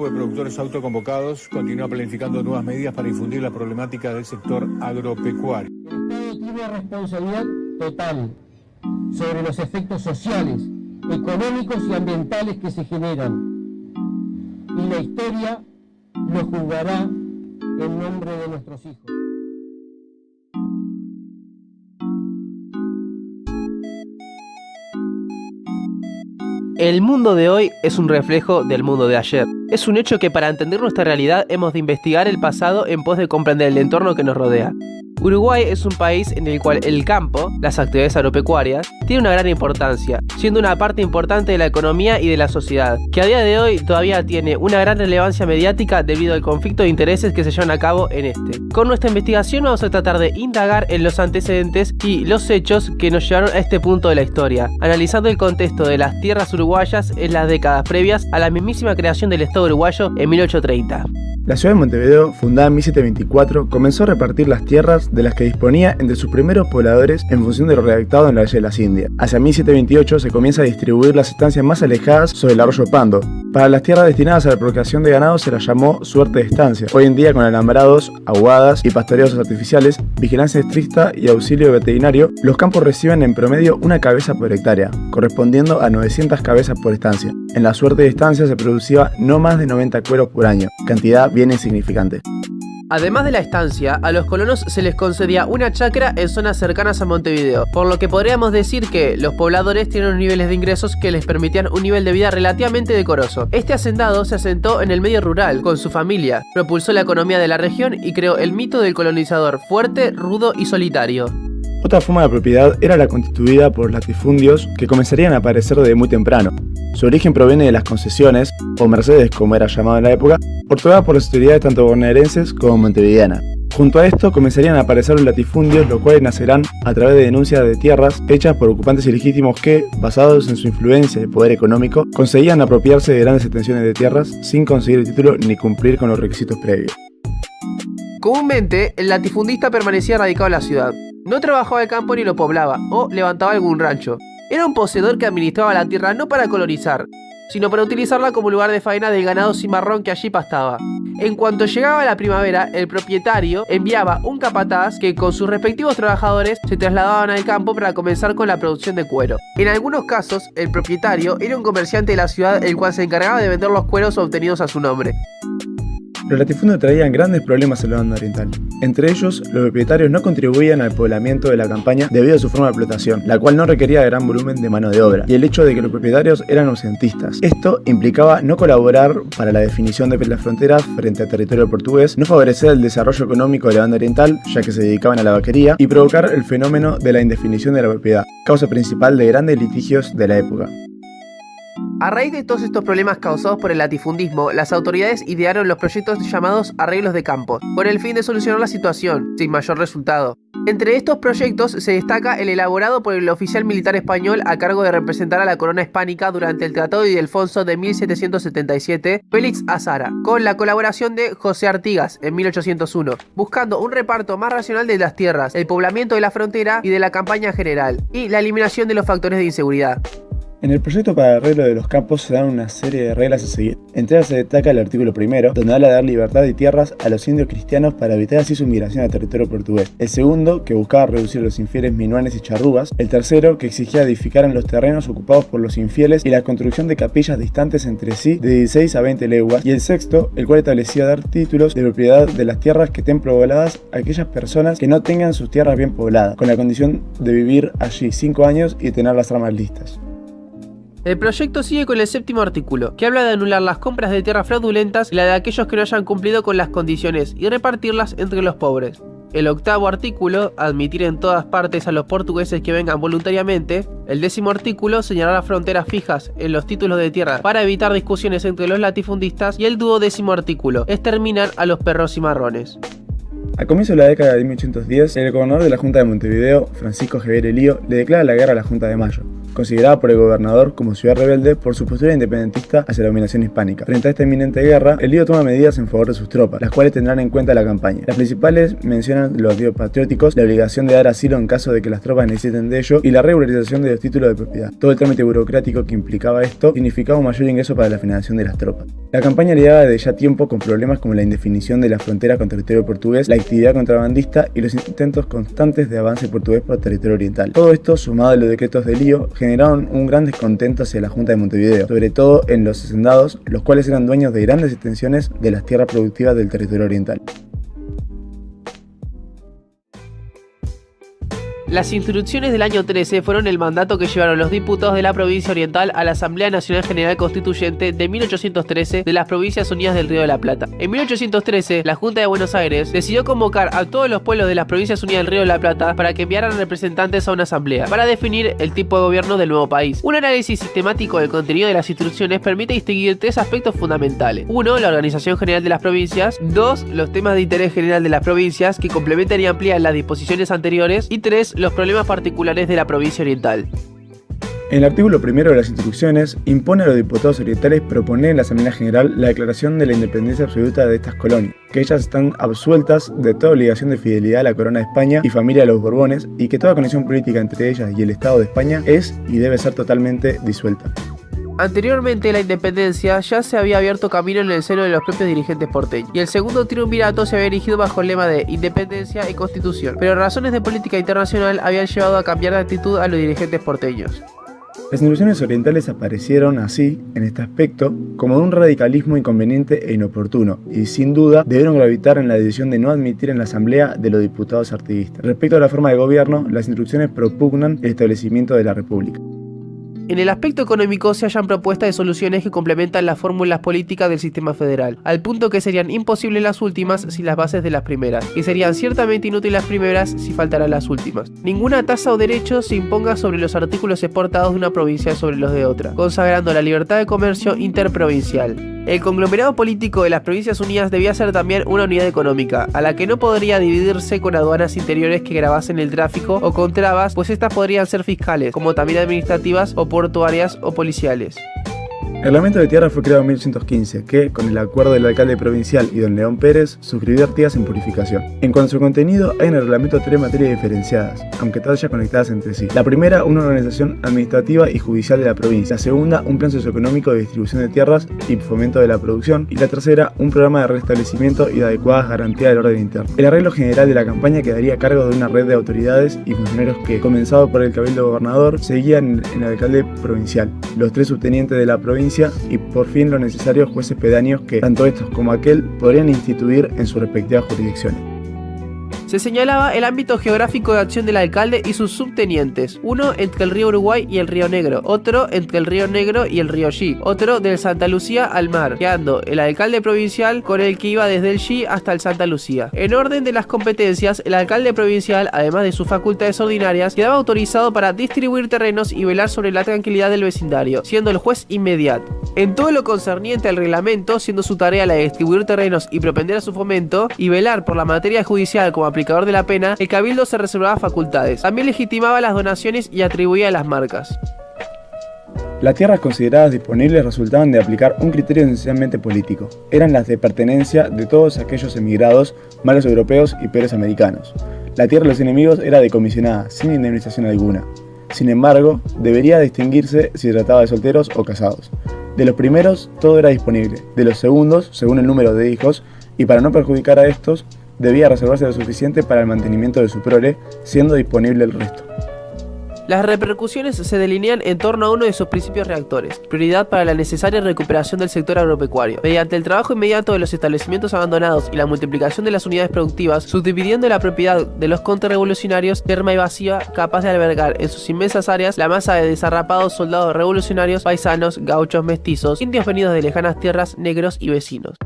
grupo de productores autoconvocados continúa planificando nuevas medidas para difundir la problemática del sector agropecuario. El Estado tiene responsabilidad total sobre los efectos sociales, económicos y ambientales que se generan. Y la historia lo juzgará en nombre de nuestros hijos. El mundo de hoy es un reflejo del mundo de ayer. Es un hecho que para entender nuestra realidad hemos de investigar el pasado en pos de comprender el entorno que nos rodea. Uruguay es un país en el cual el campo, las actividades agropecuarias, tiene una gran importancia, siendo una parte importante de la economía y de la sociedad, que a día de hoy todavía tiene una gran relevancia mediática debido al conflicto de intereses que se llevan a cabo en este. Con nuestra investigación vamos a tratar de indagar en los antecedentes y los hechos que nos llevaron a este punto de la historia, analizando el contexto de las tierras uruguayas en las décadas previas a la mismísima creación del Estado uruguayo en 1830. La ciudad de Montevideo, fundada en 1724, comenzó a repartir las tierras de las que disponía entre sus primeros pobladores en función de lo redactado en la Ley de las Indias. Hacia 1728 se comienza a distribuir las estancias más alejadas sobre el arroyo Pando. Para las tierras destinadas a la procreación de ganado se las llamó suerte de estancia. Hoy en día, con alambrados, aguadas y pastoreos artificiales, vigilancia estricta y auxilio veterinario, los campos reciben en promedio una cabeza por hectárea, correspondiendo a 900 cabezas por estancia. En la suerte de estancia se producía no más de 90 cueros por año, cantidad bien insignificante. Además de la estancia, a los colonos se les concedía una chacra en zonas cercanas a Montevideo, por lo que podríamos decir que los pobladores tienen unos niveles de ingresos que les permitían un nivel de vida relativamente decoroso. Este hacendado se asentó en el medio rural, con su familia, propulsó la economía de la región y creó el mito del colonizador fuerte, rudo y solitario. Otra forma de propiedad era la constituida por latifundios que comenzarían a aparecer desde muy temprano. Su origen proviene de las concesiones, o mercedes como era llamado en la época, otorgadas por las autoridades tanto bonaerenses como montevideanas. Junto a esto comenzarían a aparecer los latifundios, los cuales nacerán a través de denuncias de tierras hechas por ocupantes ilegítimos que, basados en su influencia y poder económico, conseguían apropiarse de grandes extensiones de tierras sin conseguir el título ni cumplir con los requisitos previos. Comúnmente, el latifundista permanecía radicado en la ciudad. No trabajaba el campo ni lo poblaba, o levantaba algún rancho. Era un poseedor que administraba la tierra no para colonizar, sino para utilizarla como lugar de faena del ganado cimarrón que allí pastaba. En cuanto llegaba la primavera, el propietario enviaba un capataz que con sus respectivos trabajadores se trasladaban al campo para comenzar con la producción de cuero. En algunos casos, el propietario era un comerciante de la ciudad el cual se encargaba de vender los cueros obtenidos a su nombre. Los latifundios traían grandes problemas en la banda oriental. Entre ellos, los propietarios no contribuían al poblamiento de la campaña debido a su forma de explotación, la cual no requería gran volumen de mano de obra, y el hecho de que los propietarios eran ausentistas. Esto implicaba no colaborar para la definición de las fronteras frente al territorio portugués, no favorecer el desarrollo económico de la banda oriental, ya que se dedicaban a la vaquería, y provocar el fenómeno de la indefinición de la propiedad, causa principal de grandes litigios de la época. A raíz de todos estos problemas causados por el latifundismo, las autoridades idearon los proyectos llamados arreglos de campos, con el fin de solucionar la situación, sin mayor resultado. Entre estos proyectos se destaca el elaborado por el oficial militar español a cargo de representar a la corona hispánica durante el Tratado de Ildefonso de 1777, Félix Azara, con la colaboración de José Artigas en 1801, buscando un reparto más racional de las tierras, el poblamiento de la frontera y de la campaña general, y la eliminación de los factores de inseguridad. En el proyecto para el arreglo de los campos se dan una serie de reglas a seguir. Entre ellas se destaca el artículo primero, donde habla de dar libertad de tierras a los indios cristianos para evitar así su migración al territorio portugués. El segundo, que buscaba reducir los infieles minuanes y charrúas. El tercero, que exigía edificar en los terrenos ocupados por los infieles y la construcción de capillas distantes entre sí de 16 a 20 leguas. Y el sexto, el cual establecía dar títulos de propiedad de las tierras que estén pobladas a aquellas personas que no tengan sus tierras bien pobladas, con la condición de vivir allí 5 años y tener las armas listas. El proyecto sigue con el séptimo artículo, que habla de anular las compras de tierras fraudulentas y la de aquellos que no hayan cumplido con las condiciones y repartirlas entre los pobres. El octavo artículo, admitir en todas partes a los portugueses que vengan voluntariamente. El décimo artículo, señalar fronteras fijas en los títulos de tierra para evitar discusiones entre los latifundistas. Y el duodécimo artículo, exterminar a los perros cimarrones. A comienzos de la década de 1810, el gobernador de la Junta de Montevideo, Francisco Javier Elío, le declara la guerra a la Junta de Mayo. considerada por el gobernador como ciudad rebelde por su postura independentista hacia la dominación hispánica. Frente a esta inminente guerra, el lío toma medidas en favor de sus tropas, las cuales tendrán en cuenta la campaña. Las principales mencionan los motivos patrióticos, la obligación de dar asilo en caso de que las tropas necesiten de ello y la regularización de los títulos de propiedad. Todo el trámite burocrático que implicaba esto significaba un mayor ingreso para la financiación de las tropas. La campaña lidiaba desde ya tiempo con problemas como la indefinición de la frontera con territorio portugués, la actividad contrabandista y los intentos constantes de avance portugués por territorio oriental. Todo esto, sumado a los decretos de lío, generaron un gran descontento hacia la Junta de Montevideo, sobre todo en los hacendados, los cuales eran dueños de grandes extensiones de las tierras productivas del territorio oriental. Las instrucciones del año 13 fueron el mandato que llevaron los diputados de la provincia oriental a la Asamblea Nacional General Constituyente de 1813 de las Provincias Unidas del Río de la Plata. En 1813, la Junta de Buenos Aires decidió convocar a todos los pueblos de las Provincias Unidas del Río de la Plata para que enviaran representantes a una asamblea, para definir el tipo de gobierno del nuevo país. Un análisis sistemático del contenido de las instrucciones permite distinguir tres aspectos fundamentales. 1. La organización general de las provincias. 2. Los temas de interés general de las provincias que complementan y amplían las disposiciones anteriores. Y 3. Los problemas particulares de la provincia oriental. En el artículo primero de las instrucciones, impone a los diputados orientales proponer en la Asamblea General la declaración de la independencia absoluta de estas colonias, que ellas están absueltas de toda obligación de fidelidad a la corona de España y familia de los Borbones, y que toda conexión política entre ellas y el Estado de España es y debe ser totalmente disuelta. Anteriormente, la independencia ya se había abierto camino en el seno de los propios dirigentes porteños, y el segundo triunvirato se había erigido bajo el lema de independencia y constitución, pero razones de política internacional habían llevado a cambiar de actitud a los dirigentes porteños. Las instrucciones orientales aparecieron así, en este aspecto, como de un radicalismo inconveniente e inoportuno, y sin duda debieron gravitar en la decisión de no admitir en la Asamblea de los diputados artiguistas. Respecto a la forma de gobierno, las instrucciones propugnan el establecimiento de la República. En el aspecto económico se hallan propuestas de soluciones que complementan las fórmulas políticas del sistema federal, al punto que serían imposibles las últimas sin las bases de las primeras, y serían ciertamente inútiles las primeras si faltaran las últimas. Ninguna tasa o derecho se imponga sobre los artículos exportados de una provincia sobre los de otra, consagrando la libertad de comercio interprovincial. El conglomerado político de las Provincias Unidas debía ser también una unidad económica, a la que no podría dividirse con aduanas interiores que gravasen el tráfico o con trabas, pues estas podrían ser fiscales, como también administrativas o portuarias o policiales. El reglamento de tierra fue creado en 1815, que, con el acuerdo del alcalde provincial y don León Pérez, suscribió Artigas en purificación. En cuanto a su contenido, hay en el reglamento tres materias diferenciadas, aunque todas ya conectadas entre sí. La primera, una organización administrativa y judicial de la provincia. La segunda, un plan socioeconómico de distribución de tierras y fomento de la producción. Y la tercera, un programa de restablecimiento y de adecuadas garantías del orden interno. El arreglo general de la campaña quedaría a cargo de una red de autoridades y funcionarios que, comenzado por el cabildo gobernador, seguían en el alcalde provincial, los tres subtenientes de la provincia y por fin los necesarios jueces pedáneos que, tanto estos como aquel, podrían instituir en sus respectivas jurisdicciones. Se señalaba el ámbito geográfico de acción del alcalde y sus subtenientes, uno entre el río Uruguay y el río Negro, otro entre el río Negro y el río Xi, otro del Santa Lucía al mar, quedando el alcalde provincial con el que iba desde el Xi hasta el Santa Lucía. En orden de las competencias, el alcalde provincial, además de sus facultades ordinarias, quedaba autorizado para distribuir terrenos y velar sobre la tranquilidad del vecindario, siendo el juez inmediato. En todo lo concerniente al reglamento, siendo su tarea la de distribuir terrenos y propender a su fomento, y velar por la materia judicial como aplicador de la pena, el cabildo se reservaba facultades. También legitimaba las donaciones y atribuía las marcas. Las tierras consideradas disponibles resultaban de aplicar un criterio esencialmente político. Eran las de pertenencia de todos aquellos emigrados, malos europeos y peores americanos. La tierra de los enemigos era decomisionada, sin indemnización alguna. Sin embargo, debería distinguirse si se trataba de solteros o casados. De los primeros, todo era disponible. De los segundos, según el número de hijos, y para no perjudicar a estos, debía reservarse lo suficiente para el mantenimiento de su prole, siendo disponible el resto. Las repercusiones se delinean en torno a uno de sus principios reactores: prioridad para la necesaria recuperación del sector agropecuario, mediante el trabajo inmediato de los establecimientos abandonados y la multiplicación de las unidades productivas, subdividiendo la propiedad de los contrarrevolucionarios, yerma y vacía, capaz de albergar en sus inmensas áreas la masa de desarrapados soldados revolucionarios, paisanos, gauchos, mestizos, indios venidos de lejanas tierras, negros y vecinos.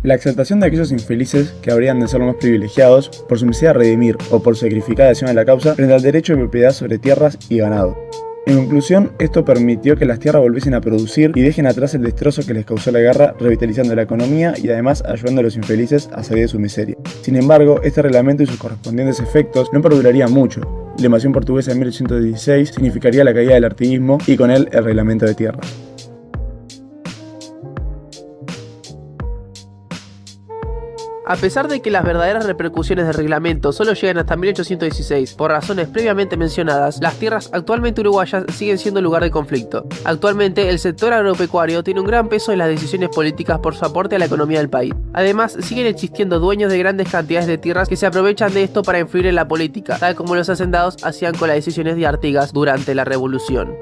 La exaltación de aquellos infelices que habrían de ser los más privilegiados por su necesidad de redimir o por sacrificar la acción de la causa frente al derecho de propiedad sobre tierras y ganado. En conclusión, esto permitió que las tierras volviesen a producir y dejen atrás el destrozo que les causó la guerra, revitalizando la economía y además ayudando a los infelices a salir de su miseria. Sin embargo, este reglamento y sus correspondientes efectos no perdurarían mucho, la invasión portuguesa en 1816 significaría la caída del artiguismo y con él el reglamento de tierras. A pesar de que las verdaderas repercusiones del reglamento solo llegan hasta 1816 por razones previamente mencionadas, las tierras actualmente uruguayas siguen siendo lugar de conflicto. Actualmente el sector agropecuario tiene un gran peso en las decisiones políticas por su aporte a la economía del país. Además, siguen existiendo dueños de grandes cantidades de tierras que se aprovechan de esto para influir en la política, tal como los hacendados hacían con las decisiones de Artigas durante la Revolución.